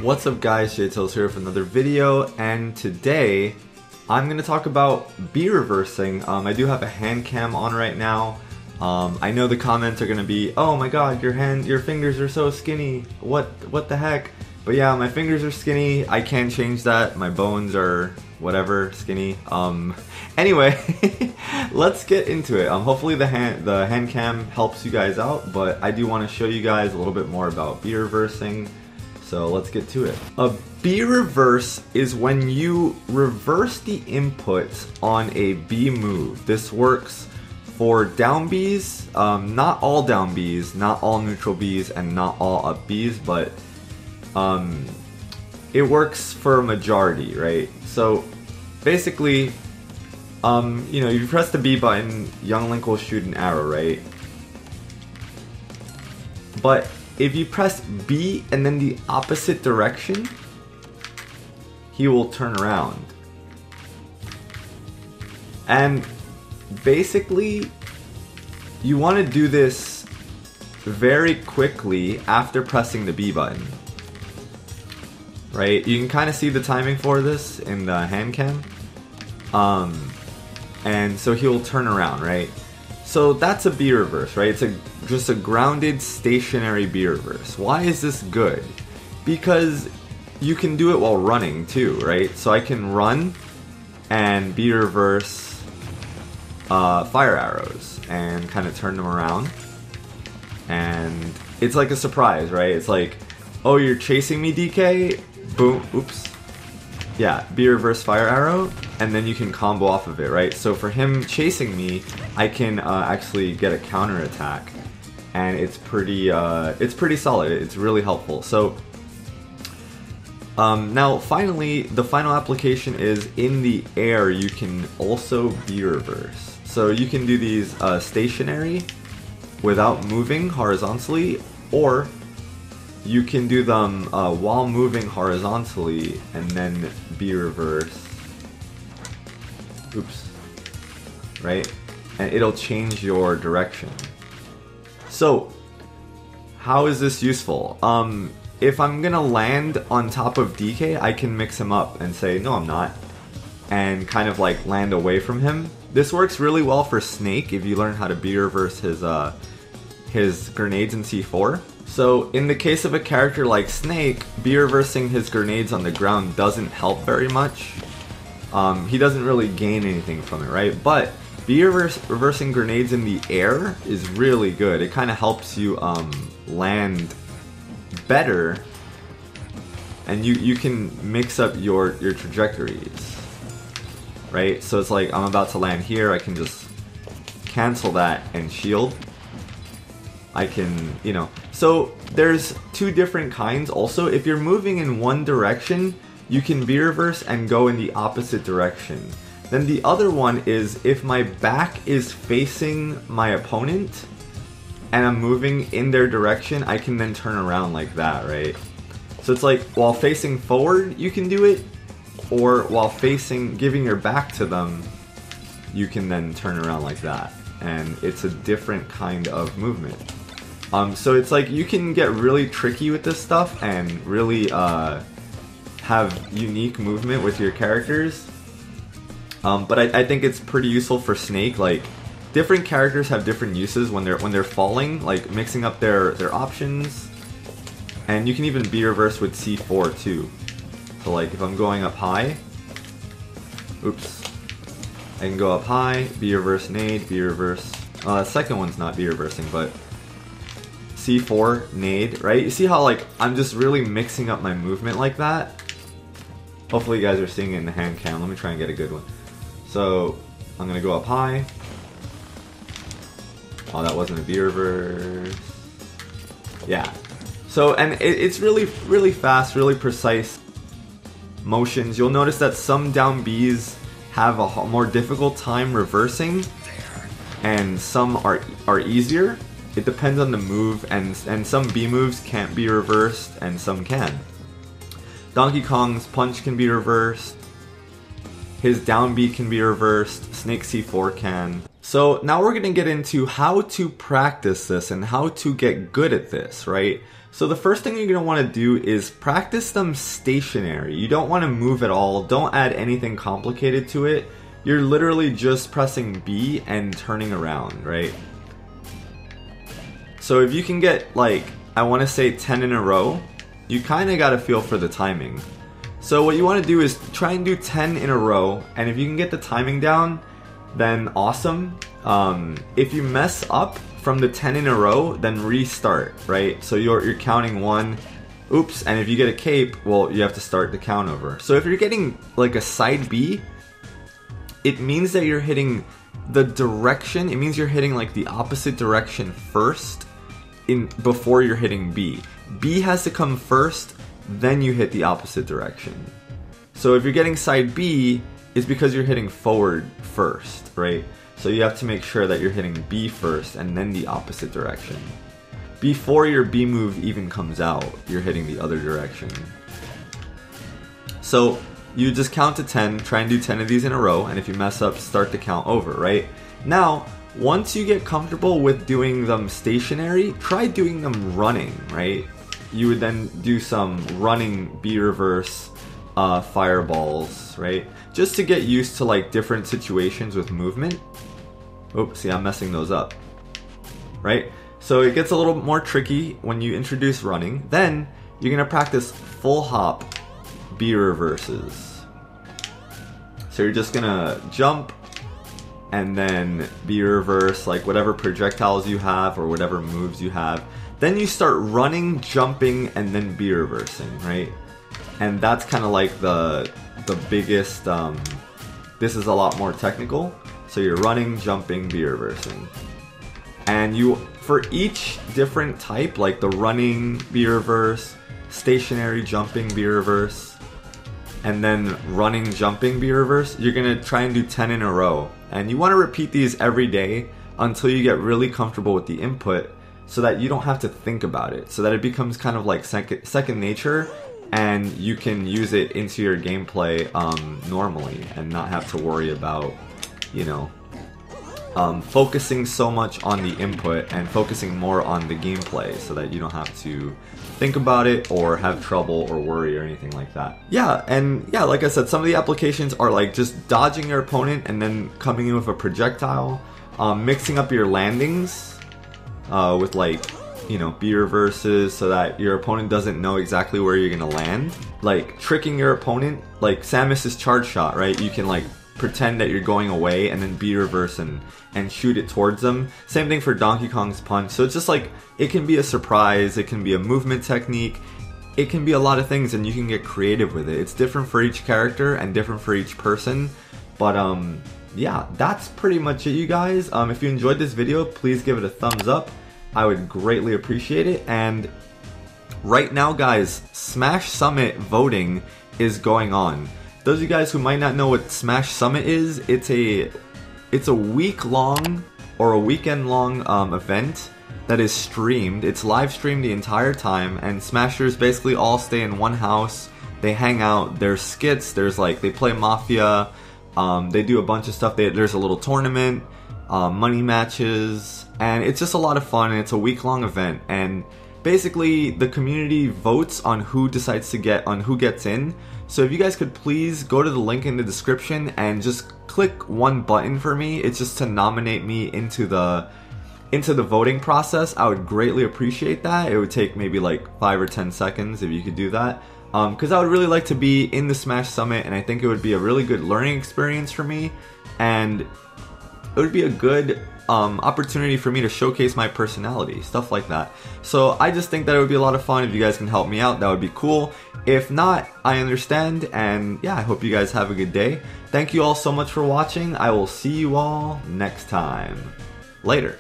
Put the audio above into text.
What's up guys, JTails here with another video, and today I'm going to talk about B reversing. I do have a hand cam on right now. I know the comments are going to be, oh my god, your fingers are so skinny, what the heck? But yeah, my fingers are skinny, I can change that, my bones are whatever, skinny. Anyway, let's get into it. Hopefully the hand cam helps you guys out, but I do want to show you guys a little bit more about B reversing. So let's get to it. A B reverse is when you reverse the inputs on a B move. This works for down Bs, not all down Bs, not all neutral Bs, and not all up Bs, but it works for a majority, right? So basically, you know, you press the B button, Young Link will shoot an arrow, right? But if you press B and then the opposite direction, he will turn around. And basically, you want to do this very quickly after pressing the B button. Right? You can kind of see the timing for this in the hand cam. And so he will turn around, right? So that's a B reverse, right? It's just a grounded stationary B reverse. Why is this good? Because you can do it while running too, right? So I can run and B reverse fire arrows and kind of turn them around. And it's like a surprise, right? It's like, oh, you're chasing me, DK? Boom, oops. Yeah, B reverse fire arrow, and then you can combo off of it, right? So for him chasing me, I can actually get a counter attack, and it's pretty solid. It's really helpful. So now finally, the final application is in the air. You can also B reverse. So you can do these stationary without moving horizontally, or you can do them while moving horizontally and then B reverse. Oops. Right? And it'll change your direction. So, how is this useful? If I'm gonna land on top of DK, I can mix him up and say, no I'm not, and kind of like land away from him. This works really well for Snake if you learn how to B reverse his grenades in C4. So in the case of a character like Snake, B reversing his grenades on the ground doesn't help very much. He doesn't really gain anything from it, right? But B reversing grenades in the air is really good. It kind of helps you land better, and you can mix up your trajectories, right? So it's like, I'm about to land here, I can just cancel that and shield. I can, you know, so there's two different kinds also. If you're moving in one direction, you can B reverse and go in the opposite direction. Then the other one is if my back is facing my opponent and I'm moving in their direction, I can then turn around like that, right? So it's like while facing forward, you can do it, or while giving your back to them, you can then turn around like that. And it's a different kind of movement. So it's like you can get really tricky with this stuff and really have unique movement with your characters. But I think it's pretty useful for Snake. Like, different characters have different uses when they're falling, like mixing up their options. And you can even B reverse with C4 too. So like if I'm going up high, oops, I can go up high, B reverse nade, B reverse. Second one's not B reversing, but C4 nade, right? You see how like I'm just really mixing up my movement like that? Hopefully you guys are seeing it in the hand cam. Let me try and get a good one. So I'm gonna go up high. Oh, that wasn't a B reverse. Yeah. So, and it's really fast, really precise motions. You'll notice that some down Bs have a more difficult time reversing, and some are easier. It depends on the move, and some B moves can't be reversed, and some can. Donkey Kong's punch can be reversed. His down B can be reversed. Snake C4 can. So now we're going to get into how to practice this and how to get good at this, right? So the first thing you're going to want to do is practice them stationary. You don't want to move at all. Don't add anything complicated to it. You're literally just pressing B and turning around, right? So if you can get, like, I want to say 10 in a row, you kind of got to feel for the timing. So what you want to do is try and do 10 in a row, and if you can get the timing down, then awesome. If you mess up from the 10 in a row, then restart, right? So you're counting 1, oops, and if you get a cape, well, you have to start the count over. So if you're getting like a side B, it means that you're hitting the direction, it means you're hitting like the opposite direction first before you're hitting B. B has to come first, then you hit the opposite direction. So if you're getting side B, it's because you're hitting forward first, right? So you have to make sure that you're hitting B first and then the opposite direction. Before your B move even comes out, you're hitting the other direction. So you just count to 10, try and do 10 of these in a row, and if you mess up, start the count over, right? Now, once you get comfortable with doing them stationary, try doing them running, right? You would then do some running B reverse fireballs, right? Just to get used to like different situations with movement. Oops, see, I'm messing those up, right? So it gets a little more tricky when you introduce running. Then you're gonna practice full hop B reverses. So you're just gonna jump and then B reverse, like whatever projectiles you have or whatever moves you have. Then you start running, jumping, and then B reversing, right? And that's kind of like the biggest, this is a lot more technical. So you're running, jumping, B reversing. And you, for each different type, like the running B reverse, stationary jumping B reverse, and then running, jumping B reverse, you're gonna try and do 10 in a row. And you wanna repeat these every day until you get really comfortable with the input so that you don't have to think about it. So that it becomes kind of like second nature, and you can use it into your gameplay normally and not have to worry about, you know, focusing so much on the input and focusing more on the gameplay so that you don't have to think about it or have trouble or worry or anything like that. Yeah, and yeah, like I said, some of the applications are like just dodging your opponent and then coming in with a projectile, mixing up your landings with like, you know, B reverses so that your opponent doesn't know exactly where you're gonna land. Like tricking your opponent, like Samus's charge shot, right? You can like pretend that you're going away and then B reverse and shoot it towards them. Same thing for Donkey Kong's punch. So it's just like, it can be a surprise, it can be a movement technique, it can be a lot of things, and you can get creative with it. It's different for each character and different for each person. But yeah, that's pretty much it, you guys. If you enjoyed this video, please give it a thumbs up. I would greatly appreciate it. And right now, guys, Smash Summit voting is going on. Those of you guys who might not know what Smash Summit is, it's a week-long or a weekend-long event that is streamed. It's live streamed the entire time, and Smashers basically all stay in one house. They hang out. There's skits. There's like, they play Mafia. They do a bunch of stuff. There's a little tournament, money matches, and it's just a lot of fun. And it's a week-long event, and basically the community votes on who decides to who gets in. So if you guys could please go to the link in the description and just click one button for me. It's just to nominate me into the voting process. I would greatly appreciate that. It would take maybe like 5 or 10 seconds if you could do that. Because I would really like to be in the Smash Summit, and I think it would be a really good learning experience for me, and it would be a good opportunity for me to showcase my personality, stuff like that. So I just think that it would be a lot of fun. If you guys can help me out, that would be cool. If not, I understand, and yeah, I hope you guys have a good day. Thank you all so much for watching. I will see you all next time. Later.